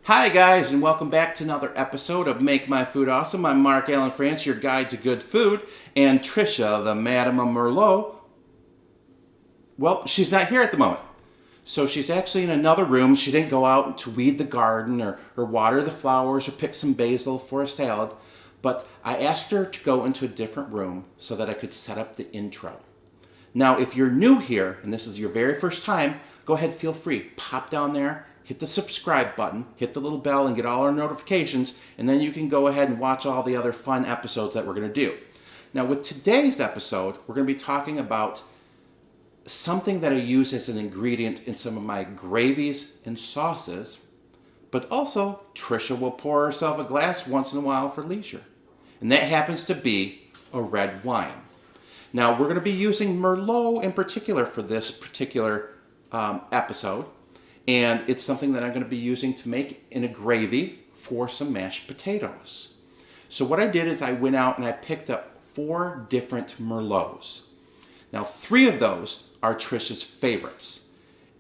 Hi guys, and welcome back to another episode of Make My Food Awesome. I'm Mark Allen France, your guide to good food, and Tricia, the Madame of Merlot, well, she's not here at the moment. So she's actually in another room. She didn't go out to weed the garden or water the flowers or pick some basil for a salad, but I asked her to go into a different room so that I could set up the intro. Now, if you're new here, and this is your very first time, go ahead, feel free. Pop down there, hit the subscribe button, hit the little bell, and get all our notifications, and then you can go ahead and watch all the other fun episodes that we're going to do. Now, with today's episode, we're going to be talking about something that I use as an ingredient in some of my gravies and sauces, but also Tricia will pour herself a glass once in a while for leisure. And that happens to be a red wine. Now, we're going to be using Merlot in particular for this particular episode. And it's something that I'm going to be using to make in a gravy for some mashed potatoes. So what I did is I went out and I picked up 4 different Merlots. Now 3 of those are Tricia's favorites.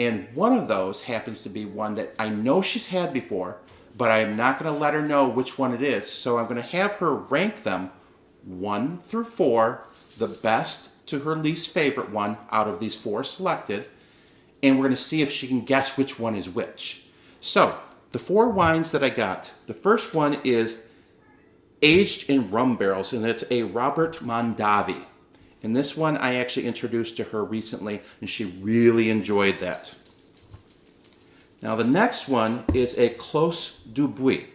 And one of those happens to be one that I know she's had before, but I'm not going to let her know which one it is. So I'm going to have her rank them 1 through 4, the best to her least favorite one out of these 4 selected. And we're going to see if she can guess which one is which. So, the 4 wines that I got. The first one is aged in rum barrels, and it's a Robert Mondavi. And this one I actually introduced to her recently, and she really enjoyed that. Now, the next one is a Clos du Buis.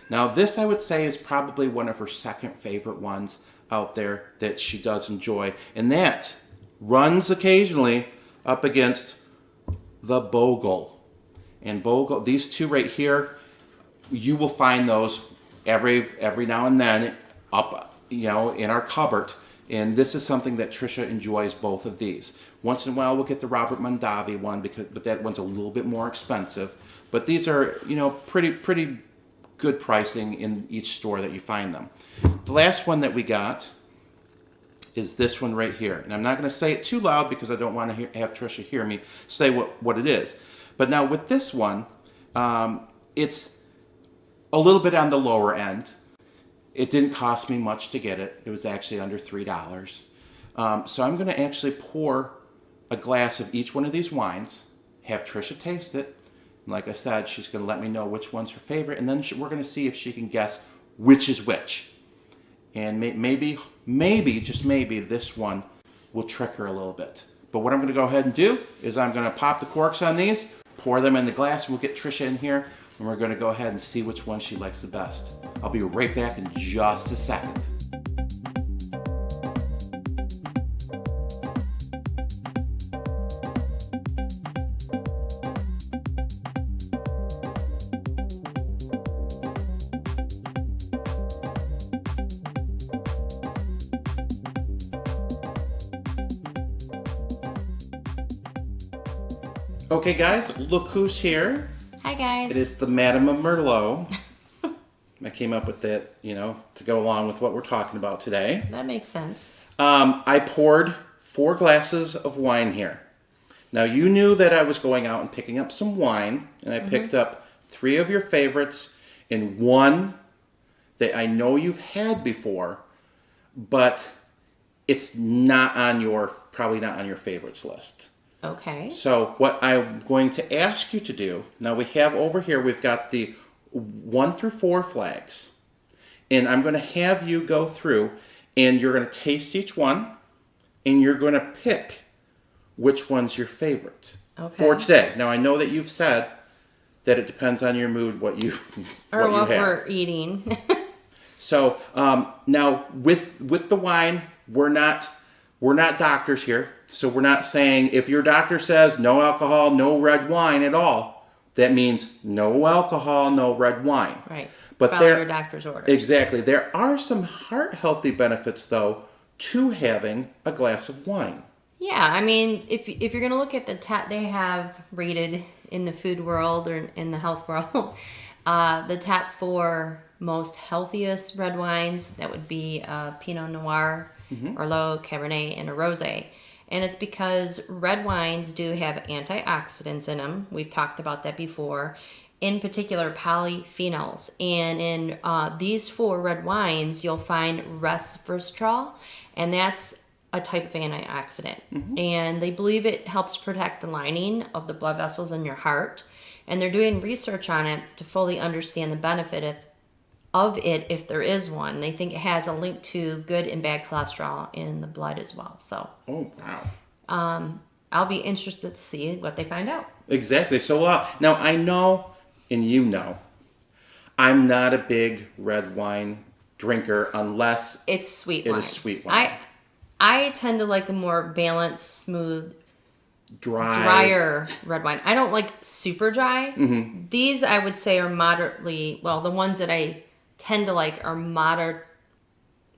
Now, this I would say is probably one of her second favorite ones out there that she does enjoy. And that runs occasionally up against the Bogle. And Bogle, these 2 right here, you will find those every now and then up, in our cupboard. And this is something that Tricia enjoys, both of these. Once in a while we'll get the Robert Mondavi one, but that one's a little bit more expensive. But these are, pretty good pricing in each store that you find them. The last one that we got is this one right here. And I'm not going to say it too loud because I don't want to have Tricia hear me say what it is. But now with this one, it's a little bit on the lower end. It didn't cost me much to get it. It was actually under $3. So I'm going to actually pour a glass of each one of these wines, have Tricia taste it. And like I said, she's going to let me know which one's her favorite. And then we're going to see if she can guess which is which. And maybe, just maybe, this one will trick her a little bit. But what I'm going to go ahead and do is I'm going to pop the corks on these, pour them in the glass, and we'll get Tricia in here, and we're going to go ahead and see which one she likes the best. I'll be right back in just a second. Okay guys, look who's here. Hi guys. It is the Madame of Merlot. I came up with that, to go along with what we're talking about today. That makes sense. I poured 4 glasses of wine here. Now you knew that I was going out and picking up some wine, and I picked up 3 of your favorites and 1 that I know you've had before, but it's probably not on your favorites list. Okay. So what I'm going to ask you to do, now we have over here, we've got the 1 through 4 flags. And I'm going to have you go through and you're going to taste each one and you're going to pick which one's your favorite for today. Now I know that you've said that it depends on your mood what you we're eating. So now with the wine, we're not doctors here. So we're not saying if your doctor says no alcohol, no red wine at all, that means no alcohol, no red wine. Right. But follow your doctor's orders. Exactly. There are some heart healthy benefits though to having a glass of wine. Yeah, I mean, if you're going to look at the top, they have rated in the food world or in the health world, the top 4 most healthiest red wines. That would be Pinot Noir, Merlot, Cabernet, and a Rosé. And it's because red wines do have antioxidants in them. We've talked about that before. In particular, polyphenols. And in these 4 red wines, you'll find resveratrol, and that's a type of antioxidant. And they believe it helps protect the lining of the blood vessels in your heart. And they're doing research on it to fully understand the benefit of it, if there is one. They think it has a link to good and bad cholesterol in the blood as well. So, Oh, wow. I'll be interested to see what they find out. Exactly. So now I know, and you know, I'm not a big red wine drinker unless It's sweet it wine. is sweet wine. I tend to like a more balanced, smooth, drier red wine. I don't like super dry. These I would say are moderately, well, the ones that I tend to like are moderate,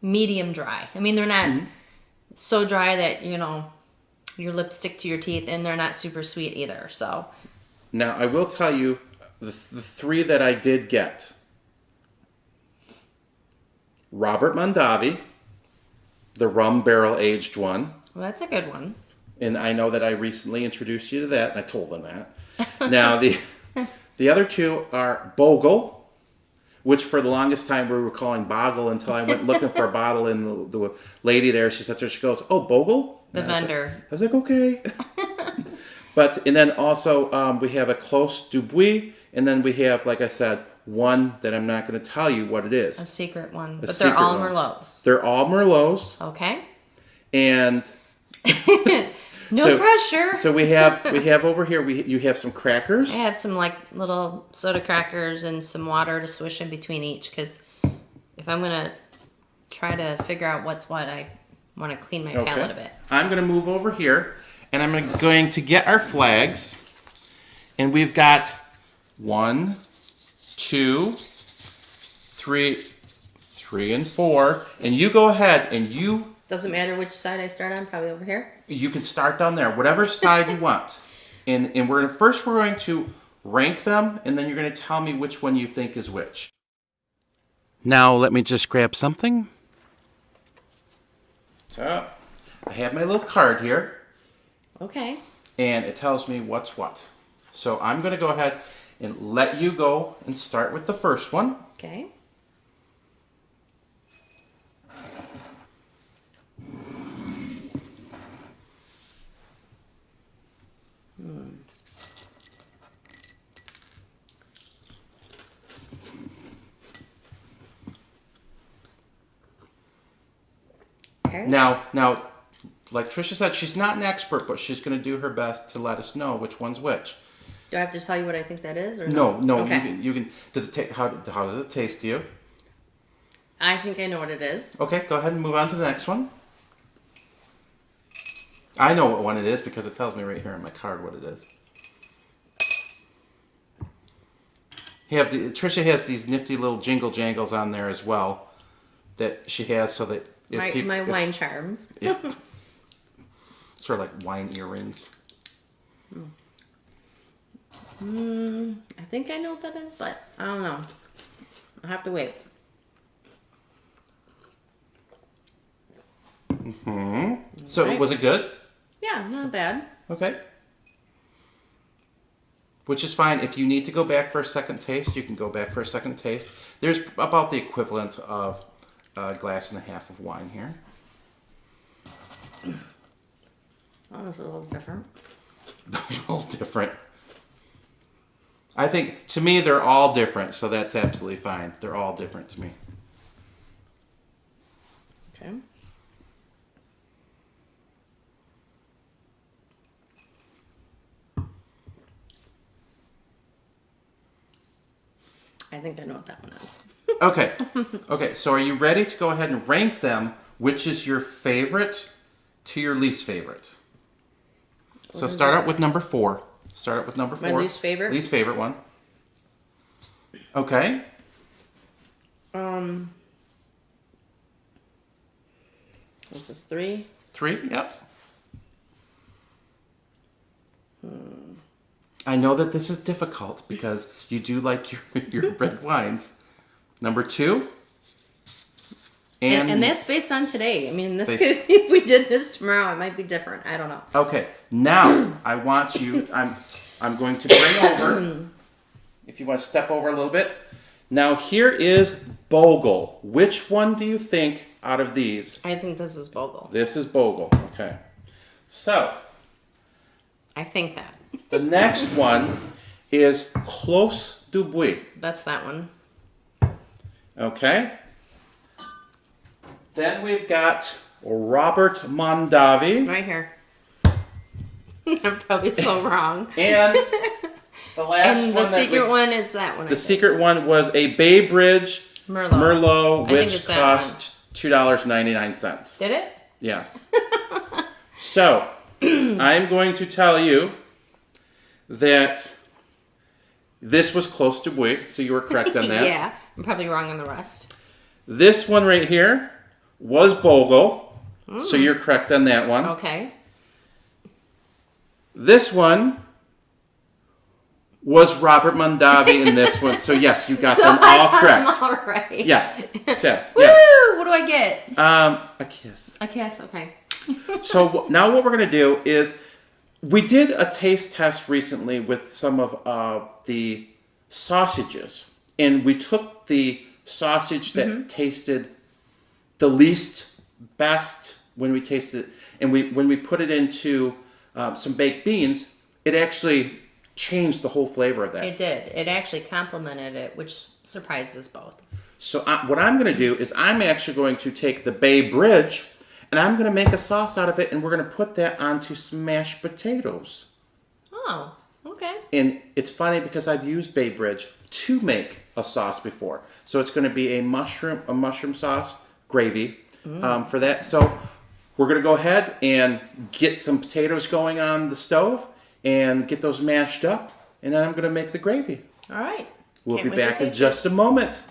medium dry. I mean, they're not so dry that, your lips stick to your teeth, and they're not super sweet either. So Now, I will tell you, the 3 that I did get. Robert Mondavi, the rum barrel aged one. well, that's a good one. And I know that I recently introduced you to that, and I told them that. Now, the other 2 are Bogle, which for the longest time we were calling Boggle until I went looking for a bottle, and the lady there, she sat there, she goes, "Oh, Bogle?" The And I vendor. was like, okay. And then also we have a Clos du Buis, and then we have, like I said, one that I'm not going to tell you what it A is. secret one. A But they're all secret one. Merlots. They're all Merlots, Okay. and No pressure. So we have over here. You have some crackers. I have some like little soda crackers and some water to swish in between each, because if I'm going to try to figure out what's what, I want to clean my palate a bit. I'm going to move over here, and I'm going to get our flags, and we've got 1, 2, 3, and 4, and you go ahead and you Doesn't matter which side I start on, probably over here. can start down there, whatever side you want, and we're going to rank them, and then you're going to tell me which one you think is which. Now let me just grab something. So I have my little card here. Okay. And it tells me what's what. So I'm going to go ahead and let you go and start with the first one. Okay. Okay. Now, like Tricia said, she's not an expert, but she's going to do her best to let us know which one's which. Do I have to tell you what I think that is, or No. Okay. You can. Does it how does it taste to you? I think I know what it is. Okay, go ahead and move on to the next one. I know what one it is because it tells me right here on my card what it is. Tricia has these nifty little jingle jangles on there as well that she has so that My wine charms. Yeah. Sort of like wine earrings. I think I know what that is, but I don't know. I'll have to wait. So Right. was it good? Yeah, not bad. Okay. Which is fine. If you need to go back for a second taste, you can go back for a second taste. There's about the equivalent of a glass and a half of wine here. Oh, it's a little different. A little different. I think, to me, they're all different, so that's absolutely fine. They're all different to me. Okay. I think I know what that one is. Okay. Okay, so are you ready to go ahead and rank them? Which is your favorite to your least favorite? So start out with number 4. Start out with number 4. My least favorite? Least favorite one. Okay. What's this, 3? 3, yep. I know that this is difficult because you do like your red wines. Number 2. And that's based on today. I mean, if we did this tomorrow, it might be different. I don't know. Okay, now I want you. I'm going to bring over. If you want to step over a little bit. Now here is Bogle. Which one do you think out of these? I think this is Bogle. This is Bogle. Okay. So. I think that. The next one is Clos du Buis. That's that one. Okay. Then we've got Robert Mondavi. Right here. I'm probably so wrong. And the last and one. The secret one is that one. The secret one was a Bay Bridge Merlot, which cost $2.99. Did it? Yes. So, I'm going to tell you that this was Clos du Buis, so you were correct on that. Yeah, I'm probably wrong on the rest. This one right here was Bogle, so you're correct on that one. Okay. This one was Robert Mondavi in this one, so yes, you got them all correct. Them all right. Yes. Yes. Woo! Yes. What do I get? A kiss. A kiss. Okay. So now what we're going to do is, we did a taste test recently with some of the sausages, and we took the sausage that tasted the least best when we tasted it, and when we put it into some baked beans, it actually changed the whole flavor of that. It did. It actually complemented it, which surprised us both. So what I'm going to do is I'm actually going to take the Bay Bridge and I'm going to make a sauce out of it, and we're going to put that onto some mashed potatoes. Oh, okay. And it's funny because I've used Bay Bridge to make a sauce before. So it's going to be a mushroom sauce gravy for that. So we're going to go ahead and get some potatoes going on the stove and get those mashed up, and then I'm going to make the gravy. All right. We'll be back in just a moment.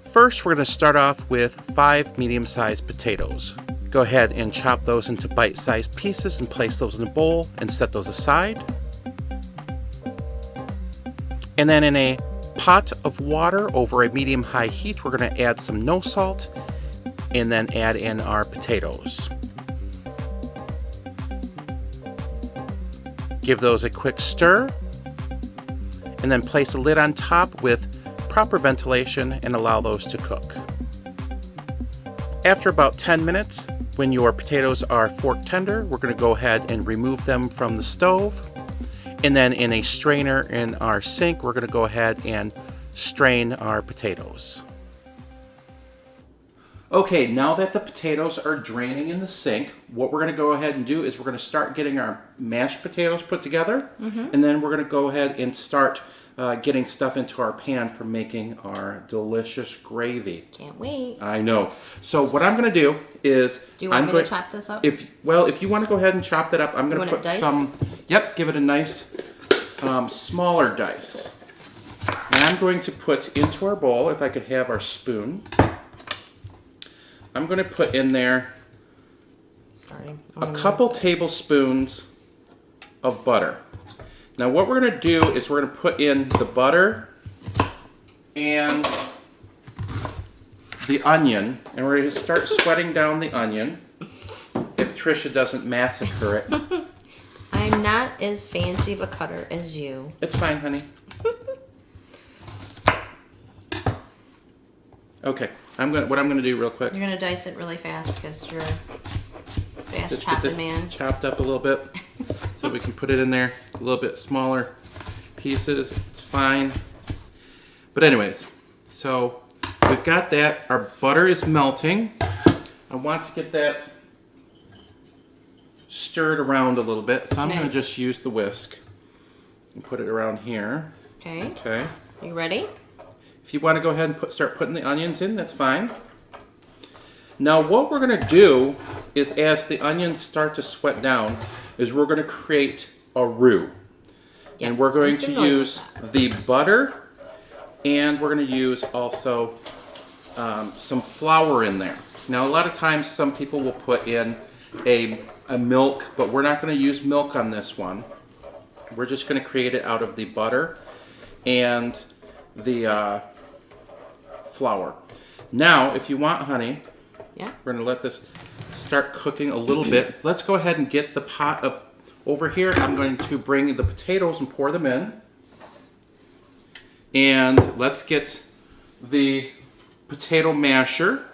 First, we're going to start off with 5 medium-sized potatoes. Go ahead and chop those into bite-sized pieces and place those in a bowl and set those aside. And then in a pot of water over a medium-high heat, we're going to add some no salt and then add in our potatoes. Give those a quick stir and then place a lid on top with proper ventilation and allow those to cook. After about 10 minutes, when your potatoes are fork tender, we're going to go ahead and remove them from the stove. And then in a strainer in our sink, we're going to go ahead and strain our potatoes. Okay, now that the potatoes are draining in the sink, what we're going to go ahead and do is we're going to start getting our mashed potatoes put together. And then we're going to go ahead and start getting stuff into our pan for making our delicious gravy. Can't wait. I know. So what I'm going to do is... Do you want me to chop this up? If you want to go ahead and chop that up, I'm going to put some... Yep, give it a nice smaller dice. And I'm going to put into our bowl, if I could have our spoon, I'm going to put in there a couple tablespoons of butter. Now what we're going to do is we're going to put in the butter and the onion, and we're going to start sweating down the onion if Tricia doesn't massacre it. I'm not as fancy of a cutter as you. It's fine, honey. Okay, what I'm going to do real quick. You're going to dice it really fast because you're a fast Just chopping get this man. chopped up a little bit so we can put it in there a little bit smaller pieces. It's fine. But anyways, so we've got that. Our butter is melting. I want to get that stirred around a little bit, so I'm going to just use the whisk and put it around here. Okay. Okay. You ready? If you want to go ahead and start putting the onions in, that's fine. Now what we're going to do is, as the onions start to sweat down, is we're going to create a roux. Yes, and we're going I'm to familiar use the butter, and we're going to use also some flour in there. Now a lot of times some people will put in a milk, but we're not going to use milk on this one. We're just going to create it out of the butter and the flour. Now, if you want, honey, Yeah. We're going to let this start cooking a little bit. Let's go ahead and get the pot up over here. I'm going to bring the potatoes and pour them in. And let's get the potato masher.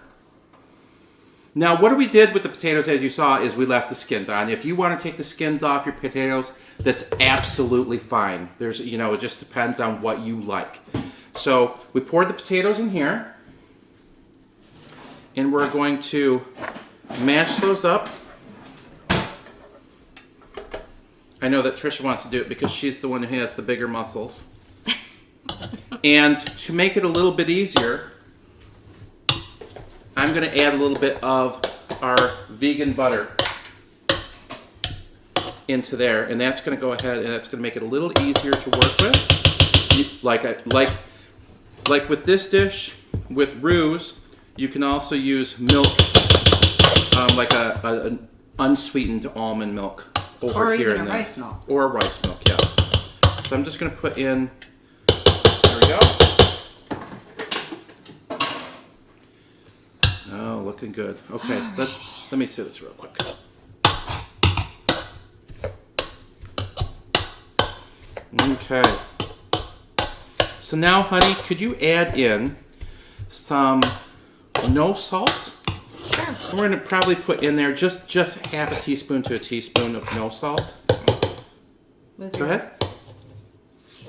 Now, what we did with the potatoes, as you saw, is we left the skins on. If you want to take the skins off your potatoes, that's absolutely fine. There's, you know, it just depends on what you like. So we poured the potatoes in here, and we're going to mash those up. I know that Tricia wants to do it because she's the one who has the bigger muscles. And to make it a little bit easier, I'm going to add a little bit of our vegan butter into there, and that's going to go ahead and that's going to make it a little easier to work with. Like with this dish, with roux, you can also use milk, like an unsweetened almond milk over or here even in a this. rice milk. Or a rice milk, yes. So I'm just going to put in. There we go. Oh, looking good. Okay, let me see this real quick. Okay. So now, honey, could you add in some no salt? Sure. And we're going to probably put in there just half a teaspoon to a teaspoon of no salt. Go ahead.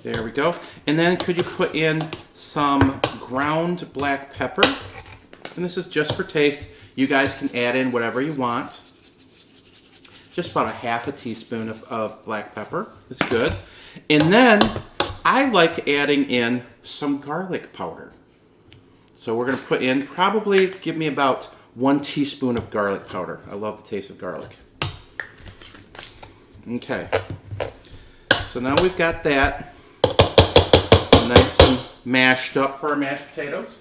There we go. And then could you put in some ground black pepper? And this is just for taste. You guys can add in whatever you want. Just about a half a teaspoon of black pepper. It's good. And then I like adding in some garlic powder. So we're going to put in probably, give me about 1 teaspoon of garlic powder. I love the taste of garlic. Okay. So now we've got that nice and mashed up for our mashed potatoes.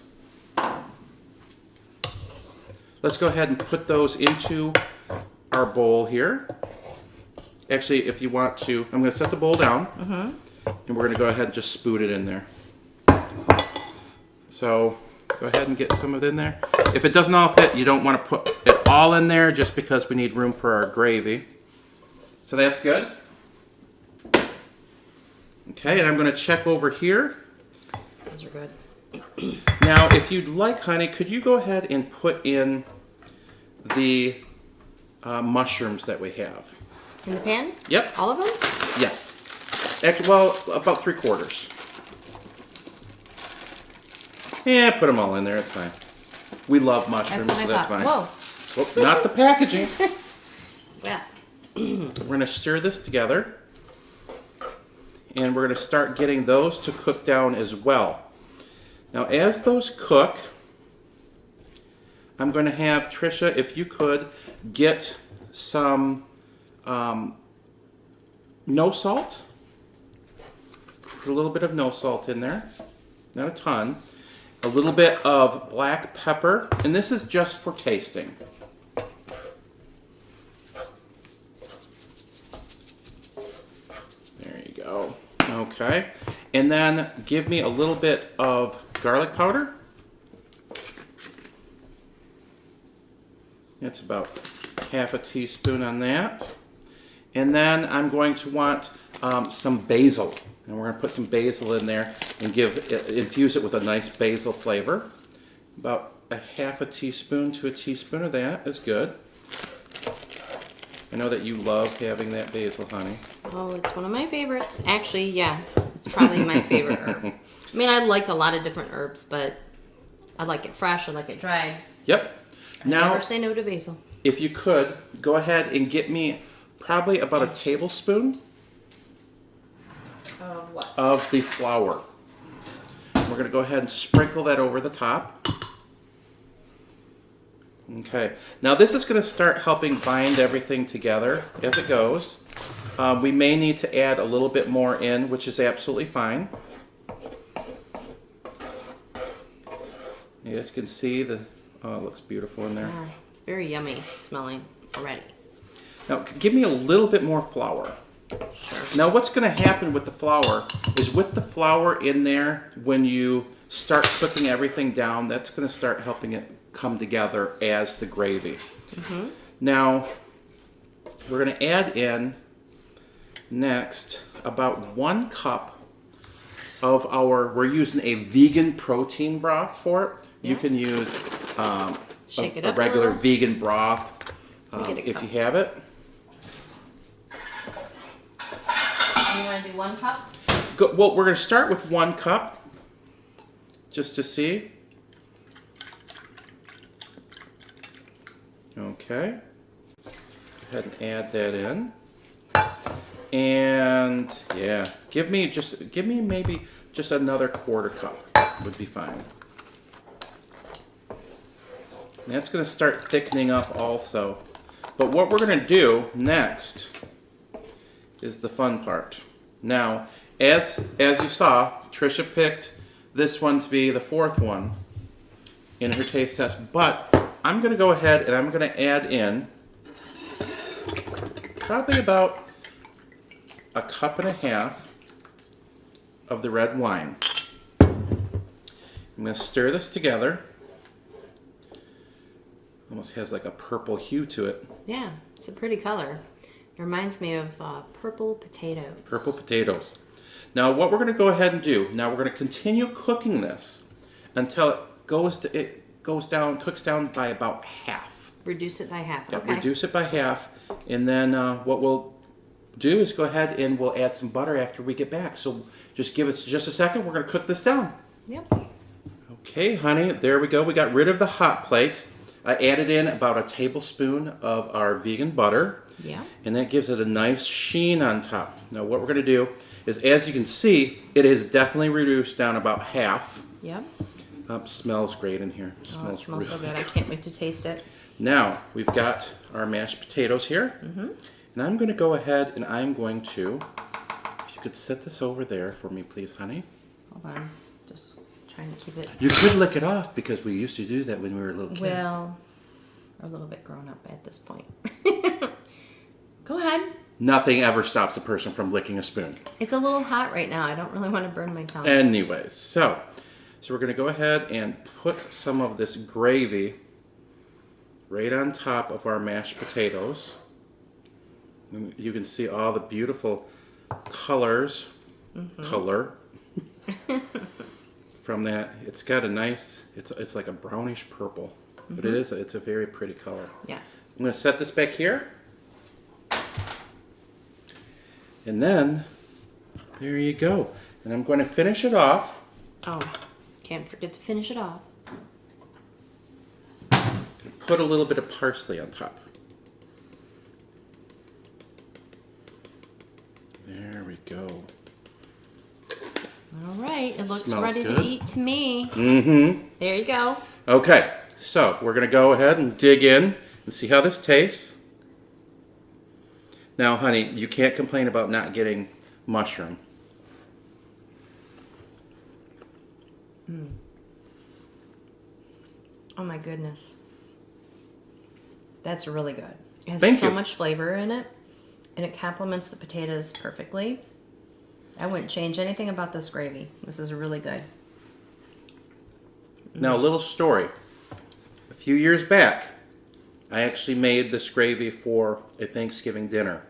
Let's go ahead and put those into our bowl here. Actually, if you want to, I'm going to set the bowl down, and we're going to go ahead and just spoon it in there. So go ahead and get some of it in there. If it doesn't all fit, you don't want to put it all in there just because we need room for our gravy. So that's good. Okay, and I'm going to check over here. Those are good. Now, if you'd like, honey, could you go ahead and put in the mushrooms that we have? In the pan? Yep. All of them? Yes. Well, about 3/4. Yeah, put them all in there. It's fine. We love mushrooms, That's what so I that's thought. fine. Whoa. Whoop, not the packaging. Yeah. We're going to stir this together. And we're going to start getting those to cook down as well. Now, as those cook, I'm going to have Tricia, if you could, get some no salt. Put a little bit of no salt in there. Not a ton. A little bit of black pepper. And this is just for tasting. There you go. Okay. And then give me a little bit of garlic powder. That's about half a teaspoon on that. And then I'm going to want some basil. And we're going to put some basil in there and infuse it with a nice basil flavor. About a half a teaspoon to a teaspoon of that is good. I know that you love having that basil, honey. Oh, it's one of my favorites. Actually, yeah, it's probably my favorite herb. I mean, I like a lot of different herbs, but I like it fresh, I like it dried. Yep. Now, never say no to basil. If you could, go ahead and get me probably about a tablespoon Of what? of the flour. We're going to go ahead and sprinkle that over the top. Okay. Now this is going to start helping bind everything together as it goes. We may need to add a little bit more in, which is absolutely fine. You guys can see it looks beautiful in there. Yeah, it's very yummy smelling already. Now give me a little bit more flour. Sure. Now what's going to happen with the flour is with the flour in there, when you start cooking everything down, that's going to start helping it come together as the gravy. Now, we're going to add in next about 1 cup of we're using a vegan protein broth for it. You can use Shake it a up regular a little. vegan broth if you have it. You want to do 1 cup? Well, we're going to start with 1 cup just to see. Okay. Go ahead and add that in. And yeah, give me maybe just another 1/4 cup would be fine. And that's going to start thickening up also. But what we're going to do next is the fun part. Now, as you saw, Tricia picked this one to be the 4th one in her taste test, but I'm going to go ahead and I'm going to add in probably about 1.5 cups of the red wine. I'm going to stir this together. Almost has like a purple hue to it. Yeah, it's a pretty color. It reminds me of purple potatoes. Purple potatoes. Now what we're going to go ahead and do, now we're going to continue cooking this until it cooks down by about half. Reduce it by half. Yeah, Okay. reduce it by half, and then what we'll do is go ahead and we'll add some butter after we get back. So just give us just a second. We're going to cook this down. Yep. Okay, honey, there we go. We got rid of the hot plate. I added in about a tablespoon of our vegan butter. Yeah. And that gives it a nice sheen on top. Now what we're going to do is, as you can see, it is definitely reduced down about half. Yep. Smells great in here. Oh, it smells so really good. I can't wait to taste it. Now we've got our mashed potatoes here. And I'm going to go ahead and I'm going to, if you could set this over there for me, please, honey. Hold on. Just trying to keep it. You could lick it off because we used to do that when we were little kids. Well, we're a little bit grown up at this point. Go ahead. Nothing ever stops a person from licking a spoon. It's a little hot right now. I don't really want to burn my tongue. Anyways, so we're going to go ahead and put some of this gravy right on top of our mashed potatoes. And you can see all the beautiful colors, color from that. It's got a nice, it's like a brownish purple, but it's a very pretty color. Yes. I'm going to set this back here. And then, there you go. And I'm going to finish it off. Oh, can't forget to finish it off. Put a little bit of parsley on top. There we go. All right, it looks Smells ready good. to eat to me. Mm-hmm. There you go. Okay, so we're going to go ahead and dig in and see how this tastes. Now, honey, you can't complain about not getting mushroom. Oh my goodness. That's really good. It has Thank so you. much flavor in it, and it complements the potatoes perfectly. I wouldn't change anything about this gravy. This is really good. Now, a little story. A few years back, I actually made this gravy for a Thanksgiving dinner.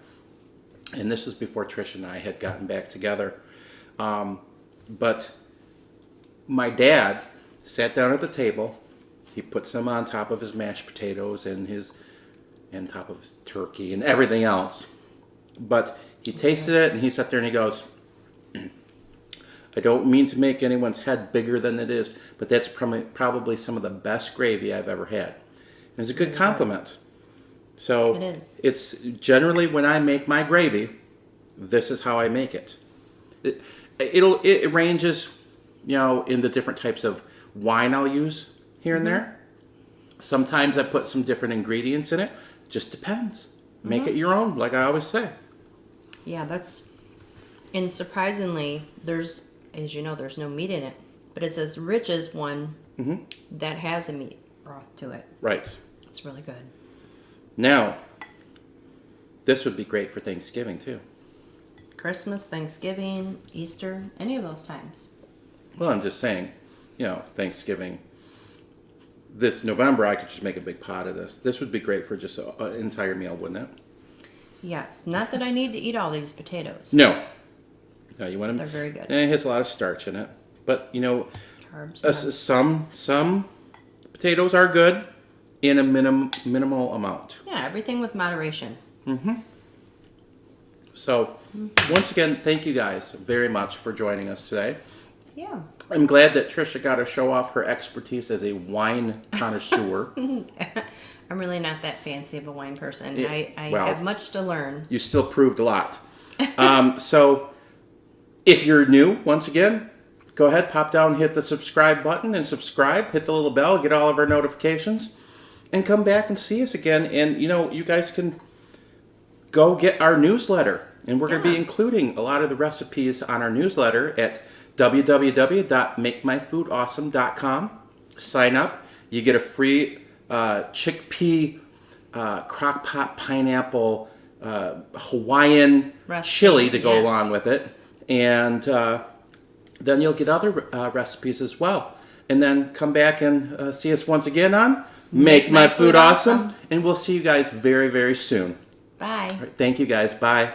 And this was before Tricia and I had gotten back together. But my dad sat down at the table. He put some on top of his mashed potatoes and top of his turkey and everything else. But he tasted it and he sat there and he goes, I don't mean to make anyone's head bigger than it is, but that's probably some of the best gravy I've ever had. And it's a good compliment. So It is. It's generally when I make my gravy, this is how I make it. It ranges, in the different types of wine I'll use here and there. Sometimes I put some different ingredients in it. Just depends. Make it your own, like I always say. Yeah, and surprisingly, as you know, there's no meat in it, but it's as rich as one that has a meat broth to it. Right. It's really good. Now, this would be great for Thanksgiving too. Christmas, Thanksgiving, Easter, any of those times. Well, I'm just saying, Thanksgiving this November, I could just make a big pot of this. This would be great for just an entire meal, wouldn't it? Yes. Not that I need to eat all these potatoes. No. No, you want them. They're very good. And it has a lot of starch in it. But, Carbs. some potatoes are good in a minimal amount. Yeah, everything with moderation. So, once again, thank you guys very much for joining us today. Yeah. I'm glad that Tricia got to show off her expertise as a wine connoisseur. I'm really not that fancy of a wine person. Yeah, I well, have much to learn. You still proved a lot. So, if you're new, once again, go ahead, pop down, hit the subscribe button and subscribe. Hit the little bell, get all of our notifications, and come back and see us again. And, you guys can go get our newsletter. And we're going to be including a lot of the recipes on our newsletter at www.makemyfoodawesome.com. Sign up. You get a free chickpea crockpot pineapple Hawaiian Recipe, chili to go yeah. along with it. And then you'll get other recipes as well. And then come back and see us once again on Make My Food Awesome. And we'll see you guys very, very soon. Bye. All right, thank you guys. Bye.